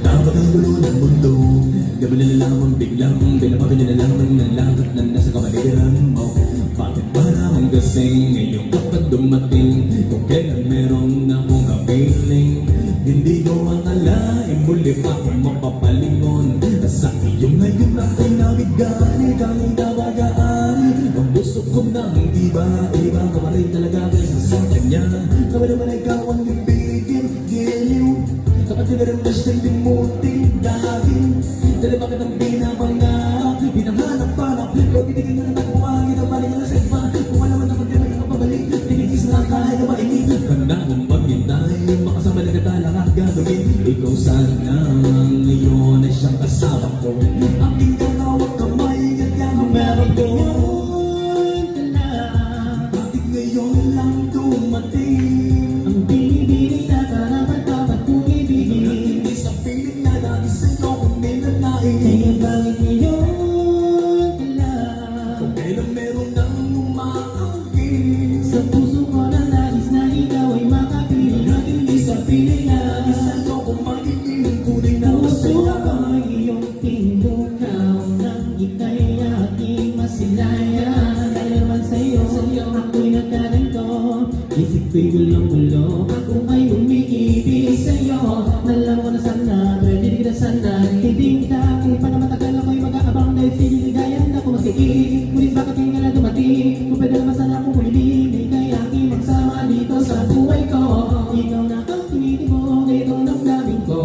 Napakagulo ng mundo, gabi na lamang biglang binabagay na lamang ng langit na nasa kapaligiran mo. Bakit ba naman kasi ngayon kapag dumating, kung kailan meron akong kapiling? Hindi ko akalain muli pa akong mapapalingon sa iyo ngayon ako'y nabigali kang nabagaan. Ang puso ko nang iba-iba kapalit talaga kaysa sa kanya. Kami naman ay ikaw ang ibigin, giliw kapag tinaramdas ng limuting dahil dahil bakit ang binabangat, binanganap-panap kung binigyan na ng buhangin ang balik na sa iba. Kung alam mo naman din na nakapabalik, tinigis na kaya na mainit. Kanda mong maghintay, makasama na katalang at gagawin. Ikaw sana ngayon ay siyang kasama ko. Aking kakawag kamay, ganyan ang meron ko. Bakit ngayon lang dumating? Ang binibini na karapat-dapat kong ibigin. Hindi sa piling na dahil sa'yo kung ninanain. Kaya bakit ngayon ka lang? Kung kailan meron nang umaangkin Sa puso ko na nais na ikaw ay makapiling. at hindi sa piling na dahil sa'yo kung magiging tunay na Puso masaya. ko ay iyong tinukaw nang ika'y aking masilayan. Dahil naman sa'yo ako'y nagkaganto. Isip ko'y gulong-gulo, ako ay umiibig sa'yo. Alam mo na sana, ready ka na sana. Hindi ka kung paano matagal ako'y mag-aabang dahil siniligayan ako magsikilig. Ngunit bakit ngayon ka na dumating? Kung pwede naman sana akong humiling, ika'y aking magsama dito sa buhay ko. Ikaw na ang tinitibok, itong damdamin ko.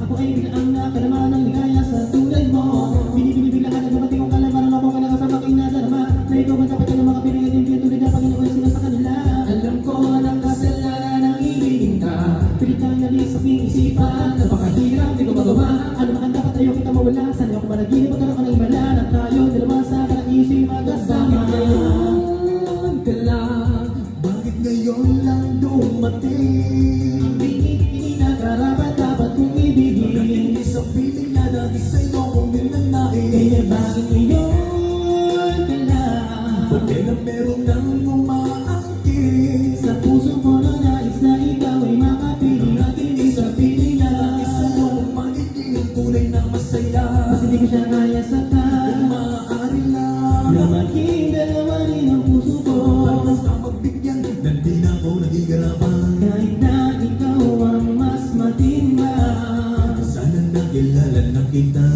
Ako ay binaang na ka naman ang ligaya sa tulad mo. Binibila ka na dumating kong kalamaran ako ka na kasama kay nadarama. Na ikaw ba dapat ka na makapiling at hindi tuloy na Panginoon sila sa kanila. Alam ko ng kasalanan ang ibigin ka. Pilit kang nalis sa aking isipan. Napakahirap, di ko magawa. Ano man ang dapat ayaw kita mawala. Sana ako managinip magkaroon ka ng imala. Na tayo dalawa sa kanaisip magkasama. Ka lang, bakit ngayon lang dumating? Ang binibini na karapat-dapat kong ibigin. Hindi sa piling na dahil sa'yo kung ninanain. Kaya bakit ngayon ka lang? Kung kailan meron nang umaangkin Sa puso ko na nais na ikaw ay makapiling. at hindi sa piling na dahil sa'yo kung magiging tunay na masaya. Mas hindi ko siya kaya sa Kung maaari lang na maging dalawa rin ang puso ko. Batas na magbigyan nang di na ako nagigarapan. Kahit na ikaw ang mas matimbang. Sana nakilala na kita